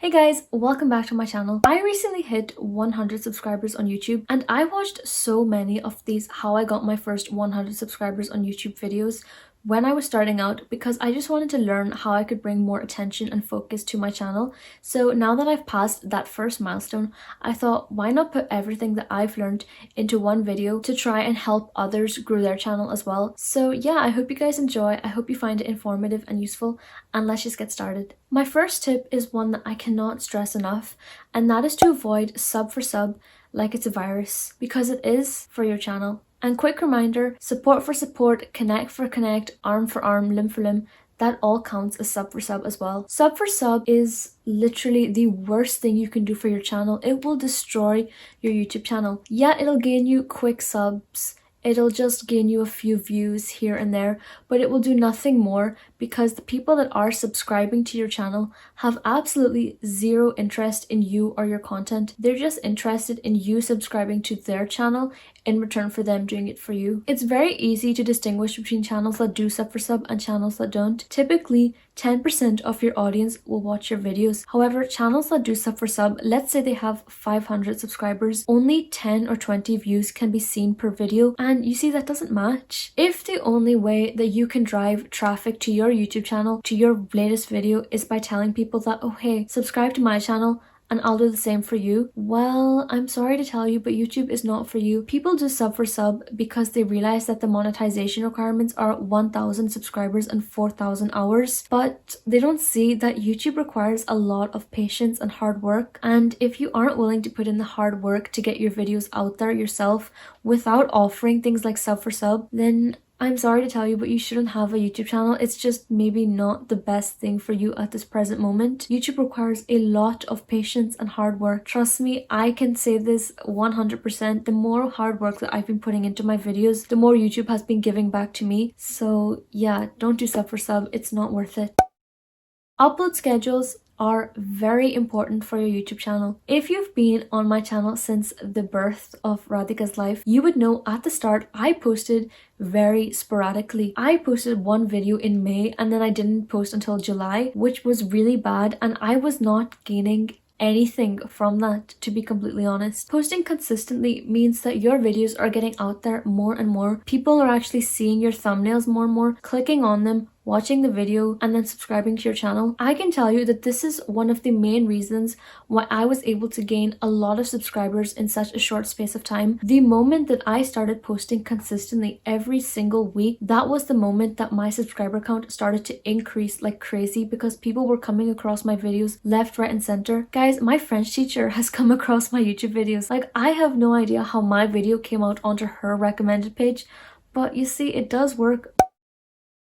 Hey guys, welcome back to my channel. I recently hit 100 subscribers on YouTube and I watched so many of these how I got my first 100 subscribers on YouTube videos when I was starting out because I just wanted to learn how I could bring more attention and focus to my channel. So now that I've passed that first milestone, I thought why not put everything that I've learned into one video to try and help others grow their channel as well. So yeah, I hope you guys enjoy. I hope you find it informative and useful, and let's just get started. My first tip is one that I cannot stress enough, and that is to avoid sub for sub like it's a virus, because it is for your channel. And quick reminder, support for support, connect for connect, arm for arm, limb for limb, that all counts as sub for sub as well. Sub for sub is literally the worst thing you can do for your channel. It will destroy your YouTube channel. Yeah, it'll gain you quick subs, it'll just gain you a few views here and there, but it will do nothing more because the people that are subscribing to your channel have absolutely zero interest in you or your content. They're just interested in you subscribing to their channel in return for them doing it for you. It's very easy to distinguish between channels that do sub for sub and channels that don't. Typically, 10% of your audience will watch your videos. However, channels that do sub for sub, let's say they have 500 subscribers, only 10 or 20 views can be seen per video, and you see that doesn't match. If the only way that you can drive traffic to your YouTube channel, to your latest video, is by telling people that, oh hey, subscribe to my channel and I'll do the same for you, well, I'm sorry to tell you, but YouTube is not for you. People do sub for sub because they realize that the monetization requirements are 1,000 subscribers and 4,000 hours, but they don't see that YouTube requires a lot of patience and hard work. And if you aren't willing to put in the hard work to get your videos out there yourself without offering things like sub for sub, then I'm sorry to tell you, but you shouldn't have a YouTube channel. It's just maybe not the best thing for you at this present moment. YouTube requires a lot of patience and hard work. Trust me, I can say this 100%. The more hard work that I've been putting into my videos, the more YouTube has been giving back to me. So yeah, don't do sub for sub. It's not worth it. Upload schedules are very important for your YouTube channel. If you've been on my channel since the birth of Radhika's life, you would know at the start I posted very sporadically. I posted one video in May and then I didn't post until July, which was really bad, and I was not gaining anything from that, to be completely honest. Posting consistently means that your videos are getting out there more and more. People are actually seeing your thumbnails more and more, clicking on them, watching the video, and then subscribing to your channel. I can tell you that this is one of the main reasons why I was able to gain a lot of subscribers in such a short space of time. The moment that I started posting consistently every single week, that was the moment that my subscriber count started to increase like crazy because people were coming across my videos left, right, and center. Guys, my French teacher has come across my YouTube videos. Like, I have no idea how my video came out onto her recommended page, but you see, it does work.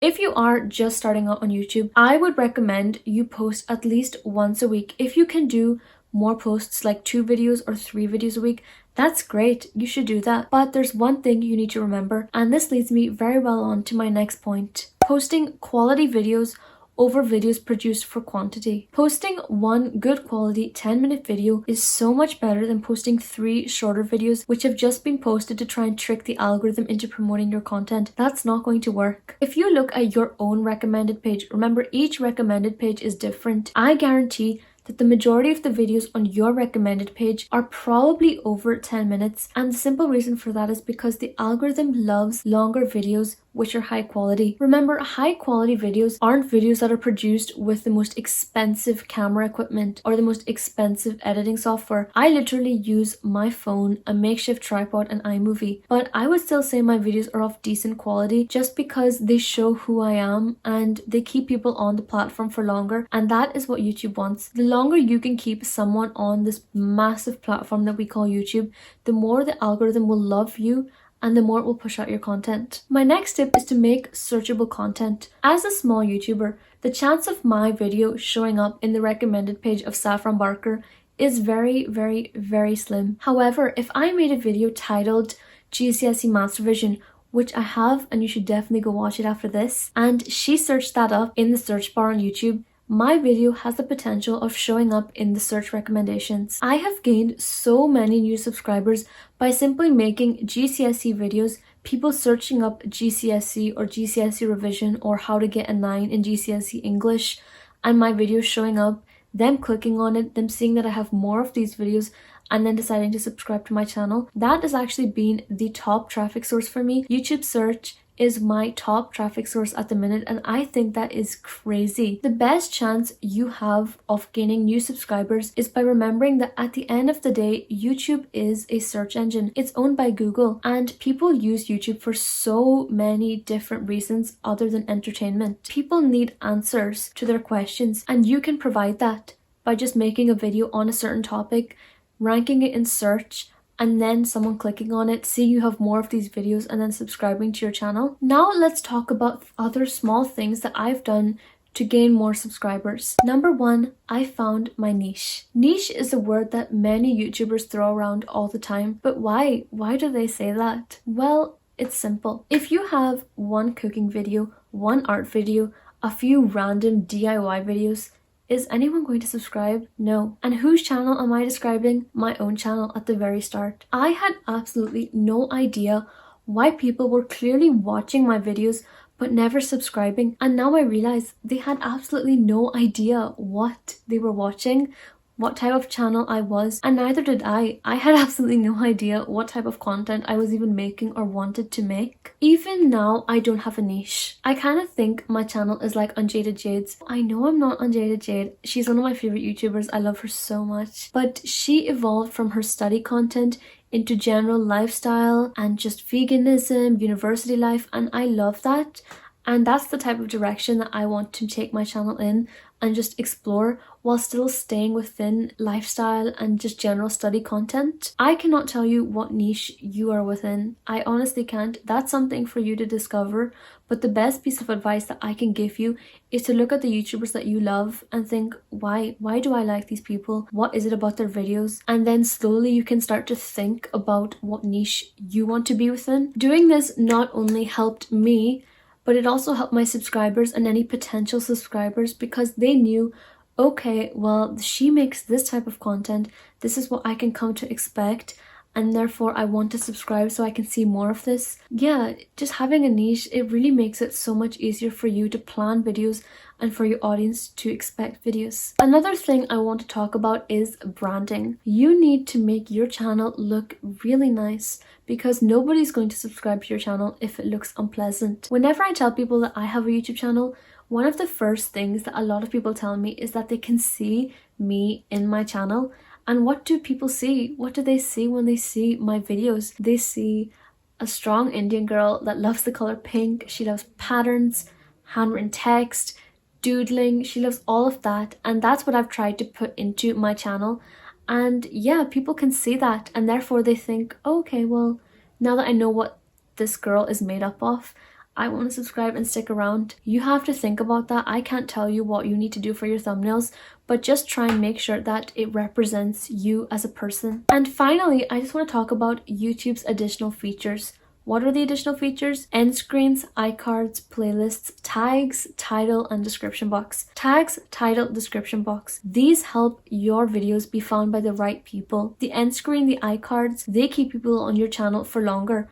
If you are just starting out on YouTube, I would recommend you post at least once a week. If you can do more posts, like 2 videos or 3 videos a week, that's great. You should do that. But there's one thing you need to remember, and this leads me very well on to my next point. Posting quality videos over videos produced for quantity. Posting one good quality 10-minute video is so much better than posting 3 shorter videos which have just been posted to try and trick the algorithm into promoting your content. That's not going to work. If you look at your own recommended page, remember each recommended page is different. I guarantee that the majority of the videos on your recommended page are probably over 10 minutes, and the simple reason for that is because the algorithm loves longer videos which are high quality. Remember, high quality videos aren't videos that are produced with the most expensive camera equipment or the most expensive editing software. I literally use my phone, a makeshift tripod, and iMovie, but I would still say my videos are of decent quality just because they show who I am and they keep people on the platform for longer, and that is what YouTube wants. The longer you can keep someone on this massive platform that we call YouTube, the more the algorithm will love you and the more it will push out your content. My next tip is to make searchable content. As a small YouTuber, the chance of my video showing up in the recommended page of Saffron Barker is very, very, very slim. However, if I made a video titled GCSE Maths Revision, which I have, and you should definitely go watch it after this, and she searched that up in the search bar on YouTube, my video has the potential of showing up in the search recommendations. I have gained so many new subscribers by simply making GCSE videos, people searching up GCSE or GCSE revision or how to get a 9 in GCSE English, and my videos showing up them clicking on it, them seeing that I have more of these videos, and then deciding to subscribe to my channel. That has actually been the top traffic source for me. YouTube search is my top traffic source at the minute, and I think that is crazy. The best chance you have of gaining new subscribers is by remembering that at the end of the day, YouTube is a search engine. It's owned by Google, and people use YouTube for so many different reasons other than entertainment. People need answers to their questions, and you can provide that by just making a video on a certain topic, ranking it in search, and then someone clicking on it, seeing you have more of these videos, and then subscribing to your channel. Now let's talk about other small things that I've done to gain more subscribers. Number one, I found my niche. Niche is a word that many YouTubers throw around all the time, but why? Why do they say that? Well, it's simple. If you have one cooking video, one art video, a few random DIY videos, is anyone going to subscribe? No. And whose channel am I describing? My own channel at the very start. I had absolutely no idea why people were clearly watching my videos but never subscribing, and now I realize they had absolutely no idea what they were watching, what type of channel I was, and neither did I. I had absolutely no idea what type of content I was even making or wanted to make. Even now, I don't have a niche. I kind of think my channel is like Unjaded Jade's. I know I'm not Unjaded Jade. She's one of my favorite YouTubers. I love her so much. But she evolved from her study content into general lifestyle and just veganism, university life, and I love that. And that's the type of direction that I want to take my channel in and just explore while still staying within lifestyle and just general study content. I cannot tell you what niche you are within. I honestly can't. That's something for you to discover. But the best piece of advice that I can give you is to look at the YouTubers that you love and think, why do I like these people? What is it about their videos? And then slowly you can start to think about what niche you want to be within. Doing this not only helped me, but it also helped my subscribers and any potential subscribers, because they knew, okay, well, she makes this type of content, this is what I can come to expect, and therefore I want to subscribe so I can see more of this. Yeah, just having a niche, it really makes it so much easier for you to plan videos and for your audience to expect videos. Another thing I want to talk about is branding. You need to make your channel look really nice, because nobody's going to subscribe to your channel if it looks unpleasant. Whenever I tell people that I have a YouTube channel, one of the first things that a lot of people tell me is that they can see me in my channel. And what do people see? What do they see when they see my videos? They see a strong Indian girl that loves the color pink. She loves patterns, handwritten text, doodling. She loves all of that, and that's what I've tried to put into my channel. And yeah, people can see that, and therefore they think, oh, okay, well, now that I know what this girl is made up of, I want to subscribe and stick around. You have to think about that. I can't tell you what you need to do for your thumbnails, but just try and make sure that it represents you as a person. And finally, I just want to talk about YouTube's additional features. What are the additional features? End screens, iCards, playlists, tags, title, and description box. Tags, title, description box. These help your videos be found by the right people. The end screen, the iCards, they keep people on your channel for longer.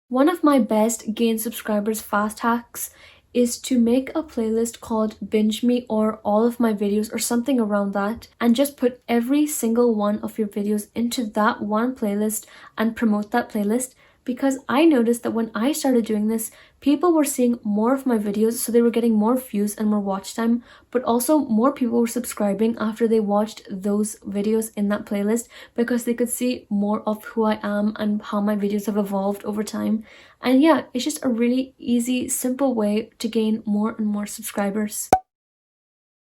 One of my best gain subscribers fast hacks is to make a playlist called Binge Me or all of my videos or something around that, and just put every single one of your videos into that one playlist and promote that playlist. Because I noticed that when I started doing this, people were seeing more of my videos, so they were getting more views and more watch time, but also more people were subscribing after they watched those videos in that playlist, because they could see more of who I am and how my videos have evolved over time. And yeah, it's just a really easy, simple way to gain more and more subscribers.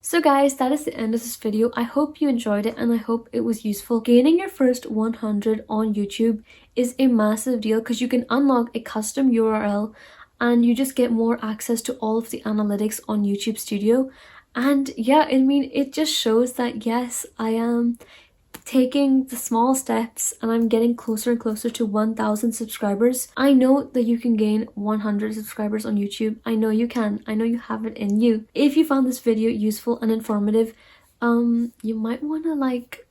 So guys, that is the end of this video. I hope you enjoyed it and I hope it was useful. Gaining your first 100 on YouTube is a massive deal, because you can unlock a custom URL and you just get more access to all of the analytics on YouTube Studio. And yeah, I mean, it just shows that yes, I am taking the small steps and I'm getting closer and closer to 1,000 subscribers. I know that you can gain 100 subscribers on YouTube. I know you can. I know you have it in you. If you found this video useful and informative, you might want to like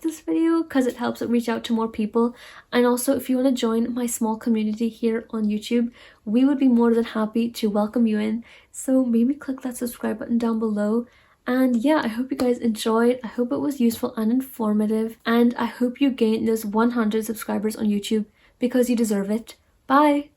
this video, because it helps it reach out to more people. And also, if you want to join my small community here on YouTube, we would be more than happy to welcome you in. So maybe click that subscribe button down below And yeah, I hope you guys enjoyed. I hope it was useful and informative. And I hope you gain those 100 subscribers on YouTube because you deserve it. Bye!